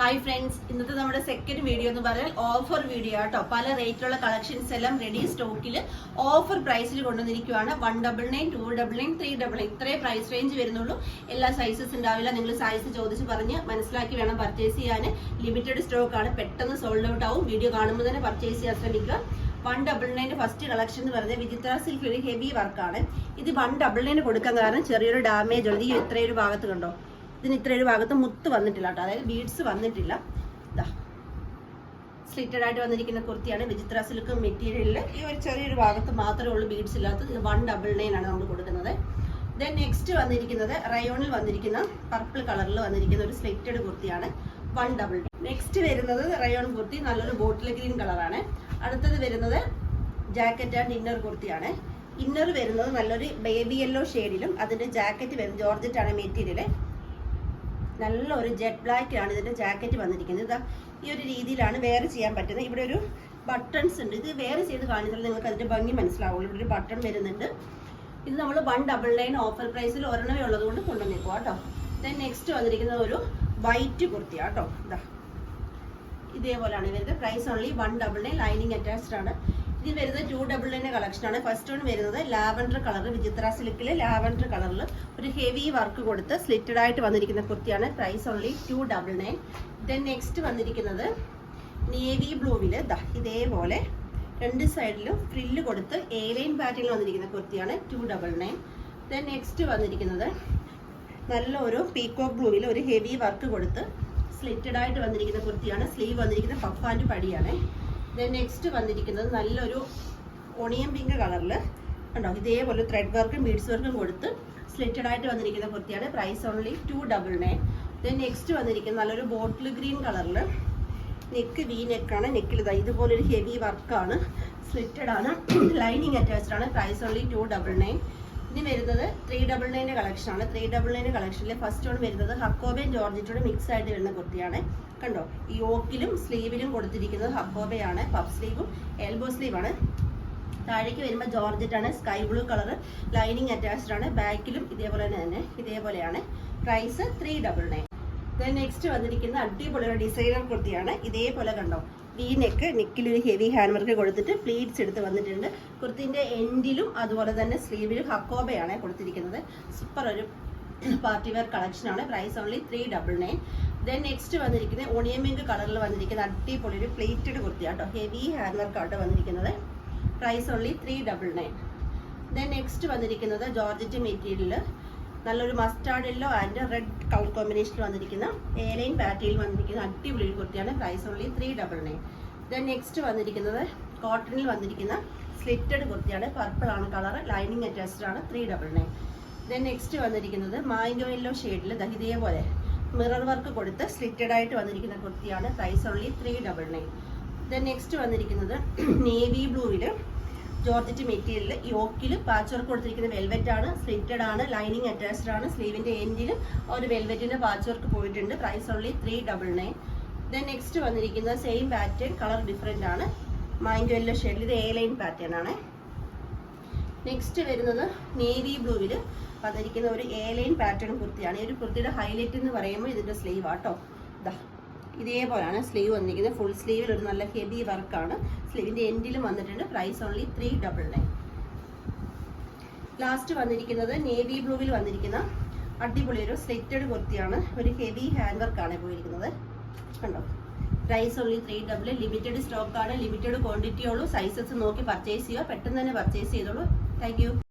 Hi friends, ഇന്നത്തെ നമ്മുടെ second video എന്ന് പറഞ്ഞാൽ ഓഫർ വീഡിയോ ആട്ടോ. പല റേറ്റിലുള്ള കളക്ഷൻസ് എല്ലാം റെഡി സ്റ്റോക്കിൽ ഓഫർ പ്രൈസിൽ കൊണ്ടുവന്നിരിക്കുകയാണ്. 199, 299, 399 ഇത്രേ പ്രൈസ് റേഞ്ച് വരുന്നുള്ളൂ. എല്ലാ സൈസസ് ഉണ്ടാവില്ല. നിങ്ങൾ സൈസ് ചോദിച്ച് പറഞ്ഞ് മനസ്സിലാക്കി വേണം പർച്ചേസ് ചെയ്യാൻ. ലിമിറ്റഡ് സ്റ്റോക്ക് ആണ്, പെട്ടെന്ന് സോൾഡ് ഔട്ട് ആവും. വീഡിയോ കാണുമ്പോൾ തന്നെ പർച്ചേസ് ചെയ്യാൻ ശ്രമിക്കുക. 199 ഫസ്റ്റ് കളക്ഷൻ എന്ന് പറഞ്ഞാൽ വിചിത്ര സിൽക്ക് ഒരു ഹെവി വർക്കാണ്. ഇത് 199 കൊടുക്കാൻ കാരണം ചെറിയൊരു ഡാമേജ് ഉണ്ട്. ഈ ഇത്രയൊരു ഭാഗത്ത് കണ്ടോ, ഇതിന് ഇത്രയൊരു ഭാഗത്ത് മുത്ത് വന്നിട്ടില്ല കേട്ടോ, അതായത് ബീഡ്സ് വന്നിട്ടില്ല. ഇതാ സ്ലിറ്റഡ് ആയിട്ട് വന്നിരിക്കുന്ന കുർത്തിയാണ്. വിചിത്ര സിൽക്ക് മെറ്റീരിയലിൽ ഈ ഒരു ചെറിയൊരു ഭാഗത്ത് മാത്രമേ ഉള്ളൂ ബീഡ്സ് ഇല്ലാത്തത്. ഇത് 199 ആണ് നമ്മൾ കൊടുക്കുന്നത്. ദെൻ നെക്സ്റ്റ് വന്നിരിക്കുന്നത് റയോണിൽ വന്നിരിക്കുന്ന പർപ്പിൾ കളറിൽ വന്നിരിക്കുന്ന ഒരു സ്ലിറ്റഡ് കുർത്തിയാണ്. 199. നെക്സ്റ്റ് വരുന്നത് റയോൺ കുർത്തി, നല്ലൊരു ബോട്ടിൽ ഗ്രീൻ കളറാണ്. അടുത്തത് വരുന്നത് ജാക്കറ്റ് ആൻഡ് ഇന്നർ കുർത്തിയാണ്. ഇന്നർ വരുന്നത് നല്ലൊരു ബേബി യെല്ലോ ഷെയ്ഡിലും അതിന്റെ ജാക്കറ്റ് വരുന്നത് ജോർജറ്റ് ആണ് മെറ്റീരിയൽ. നല്ലൊരു ജെറ്റ് ബ്ലാക്ക് ആണ് ഇതിന്റെ ജാക്കറ്റ് വന്നിരിക്കുന്നത്. ഇതാ ഈ ഒരു രീതിയിലാണ് വെയർ ചെയ്യാൻ പറ്റുന്നത്. ഇവിടെ ഒരു ബട്ടൺസ് ഉണ്ട്. ഇത് വെയർ ചെയ്ത് കാണിച്ചാൽ നിങ്ങൾക്ക് അതിന്റെ ഭംഗി മനസ്സിലാവുള്ളൂ. ഇവിടെ ഒരു ബട്ടൺ വരുന്നുണ്ട്. ഇത് നമ്മൾ 199 ഓഫർ പ്രൈസിൽ ഒരെണ്ണമേ ഉള്ളത് കൊണ്ട് കൊണ്ടുവന്നേക്കുക കേട്ടോ. ദെൻ നെക്സ്റ്റ് വന്നിരിക്കുന്നത് ഒരു വൈറ്റ് കുർത്തിയാണ് കേട്ടോ. ഇതാ ഇതേപോലെയാണ് വരുന്നത്. Price only 199. ലൈനിങ് അറ്റാച്ച്ഡ് ആണ്. ഇതിൽ വരുന്നത് 299 കളക്ഷൻ ആണ്. ഫസ്റ്റ് വൺ വരുന്നത് ലാവൻഡർ കളർ, വിചിത്ര സിൽക്കിലെ ലാവൻഡർ കളറിൽ ഒരു ഹെവി വർക്ക് കൊടുത്ത് സ്ലിറ്റഡ് ആയിട്ട് വന്നിരിക്കുന്ന കുർത്തിയാണ്. Price only 299. ദെൻ നെക്സ്റ്റ് വന്നിരിക്കുന്നത് നേവി ബ്ലൂവിൽ ഇതേപോലെ രണ്ട് സൈഡിലും ഫ്രില്ല് കൊടുത്ത് എയർലൈൻ പാറ്റേണിൽ വന്നിരിക്കുന്ന കുർത്തിയാണ്. 299. ദെൻ നെക്സ്റ്റ് വന്നിരിക്കുന്നത് നല്ല ഒരു പീകോക്ക് ബ്ലൂവിൽ ഒരു ഹെവി വർക്ക് കൊടുത്ത് സ്ലിറ്റഡ് ആയിട്ട് വന്നിരിക്കുന്ന കുർത്തിയാണ്. സ്ലീവ് വന്നിരിക്കുന്ന പഫ് ആൻഡ് പടിയാണ്. ദെൻ നെക്സ്റ്റ് വന്നിരിക്കുന്നത് നല്ലൊരു ഓണിയൻ പിങ്ക് കളറിൽ കണ്ടോ, ഇതേപോലെ ത്രെഡ് വർക്കും ബീഡ്സ് വർക്കും കൊടുത്ത് സ്ലിറ്റഡ് ആയിട്ട് വന്നിരിക്കുന്ന കുർത്തിയാണ്. Price only 299. ദെൻ നെക്സ്റ്റ് വന്നിരിക്കുന്നത് നല്ലൊരു ബോട്ടിൽ ഗ്രീൻ കളറിൽ നെക്ക് വി നെക്കാണ്. നെക്കിൽ ഇതുപോലൊരു ഹെവി വർക്കാണ്, സ്ലിറ്റഡ് ആണ്, ലൈനിങ് അറ്റാച്ച്ഡ് ആണ്. Price only 299. ഇനി വരുന്നത് 399 കളക്ഷൻ ആണ്. 399 കളക്ഷനിലെ ഫസ്റ്റ് വൺ വരുന്നത് ഹക്കോബയും ജോർജറ്റോടെ മിക്സ് ആയിട്ട് വരുന്ന കുർത്തിയാണ്. കണ്ടോ, ഈ യോക്കിലും സ്ലീവിലും കൊടുത്തിരിക്കുന്നത് ഹക്കോബയാണ്. Puff സ്ലീവും elbow സ്ലീവാണ്. താഴേക്ക് വരുമ്പോൾ ജോർജറ്റ് ആണ്, sky blue colour, lining attached ആണ്. ബാക്കിലും ഇതേപോലെ തന്നെ ഇതേപോലെയാണ്. പ്രൈസ് 399. ദെൻ നെക്സ്റ്റ് വന്നിരിക്കുന്ന അടിപൊളി ഒരു ഡിസൈനർ കുർത്തിയാണ്. ഇതേപോലെ കണ്ടോ, വി നെക്കിലൊരു ഹെവി ഹാൻഡ് വർക്ക് കൊടുത്തിട്ട് പ്ലീറ്റ്സ് എടുത്ത് വന്നിട്ടുണ്ട്. കുർത്തിന്റെ എൻഡിലും അതുപോലെ തന്നെ സ്ലീവിലും ഹക്കോബയാണ് കൊടുത്തിരിക്കുന്നത്. സൂപ്പർ ഒരു പാർട്ടി വെയർ കളക്ഷൻ ആണ്. Price only 399. ദെൻ നെക്സ്റ്റ് വന്നിരിക്കുന്നത് ഓണിയൻ പിങ്ക് കളറിൽ വന്നിരിക്കുന്ന അടിപൊളി ഒരു പ്ലേറ്റഡ് കുർത്തിയാണ് കേട്ടോ. ഹെവി ഹാൻഡ് വർക്ക് ആട്ടോ വന്നിരിക്കുന്നത്. Price only 399. ദെൻ നെക്സ്റ്റ് വന്നിരിക്കുന്നത് ജോർജറ്റ് മെറ്റീരിയൽ നല്ലൊരു mustard yellow and red colour കോമ്പിനേഷനിൽ വന്നിരിക്കുന്ന എയർലൈൻ പാറ്റേണിൽ വന്നിരിക്കുന്ന അടിപൊളി ഒരു കുർത്തിയാണ്. Price only 399. ദെൻ നെക്സ്റ്റ് വന്നിരിക്കുന്നത് കോട്ടണിൽ വന്നിരിക്കുന്ന സ്ലിറ്റഡ് കുർത്തിയാണ്. പർപ്പിൾ ആണ് കളർ, ലൈനിങ് അറ്റാച്ച്ഡ് ആണ്. 399. ദെൻ നെക്സ്റ്റ് വന്നിരിക്കുന്നത് മാംഗോ യെല്ലോ ഷെയ്ഡിൽ ഇതേപോലെ മിറർ വർക്ക് കൊടുത്ത് സ്ലിറ്റഡ് ആയിട്ട് വന്നിരിക്കുന്ന കുർത്തിയാണ്. Price only 399. ദെൻ നെക്സ്റ്റ് വന്നിരിക്കുന്നത് നേവി ബ്ലൂവിൽ ജോർജറ്റ് മെറ്റീരിയൽ യോക്കിൽ പാച്ച് വർക്ക് കൊടുത്തിരിക്കുന്ന വെൽവെറ്റ് ആണ്, സ്ലിറ്റഡ് ആണ്, ലൈനിങ് അറ്റാച്ച്ഡ് ആണ്. സ്ലീവിന്റെ എൻഡിൽ ഒരു വെൽവെറ്റിന്റെ പാച്ച് വർക്ക് പോയിട്ടുണ്ട്. Price only 399. ദെൻ നെക്സ്റ്റ് വന്നിരിക്കുന്ന സെയിം പാറ്റേൺ, കളർ ഡിഫറെന്റ് ആണ്. മാംഗോ യെല്ലോ ഷെയ്ഡിൽ ഇത് എയർലൈൻ പാറ്റേൺ ആണ്. നെക്സ്റ്റ് വരുന്നത് നേവി ബ്ലൂവിൽ വന്നിരിക്കുന്ന ഒരു എയർലൈൻ പാറ്റേൺ കുർത്തിയാണ്. ഈ ഒരു കുർത്തിയുടെ ഹൈലൈറ്റ് എന്ന് പറയുമ്പോൾ ഇതിന്റെ സ്ലീവ് ആട്ടോ. ഇതേപോലെയാണ് സ്ലീവ് വന്നിരിക്കുന്നത്. ഫുൾ സ്ലീവിൽ ഒരു നല്ല ഹെവി വർക്കാണ്. സ്ലീവിന്റെ എൻഡിലും വന്നിട്ടുണ്ട്. Price only 399. ലാസ്റ്റ് വന്നിരിക്കുന്നത് നേവി ബ്ലൂവിൽ വന്നിരിക്കുന്ന അടിപൊളി ഒരു സ്ലിറ്റഡ് കുർത്തിയാണ്. ഒരു ഹെവി ഹാൻഡ് വർക്കാണ് പോയിരിക്കുന്നത്. കണ്ടോ, പ്രൈസ് ഓൺലി 399. ലിമിറ്റഡ് സ്റ്റോക്ക് ആണ്, ലിമിറ്റഡ് ക്വാണ്ടിറ്റി ഉള്ളൂ. സൈസസ് നോക്കി പർച്ചേസ് ചെയ്യുക. പെട്ടെന്ന് തന്നെ പർച്ചേസ് ചെയ്തോളൂ. Thank you.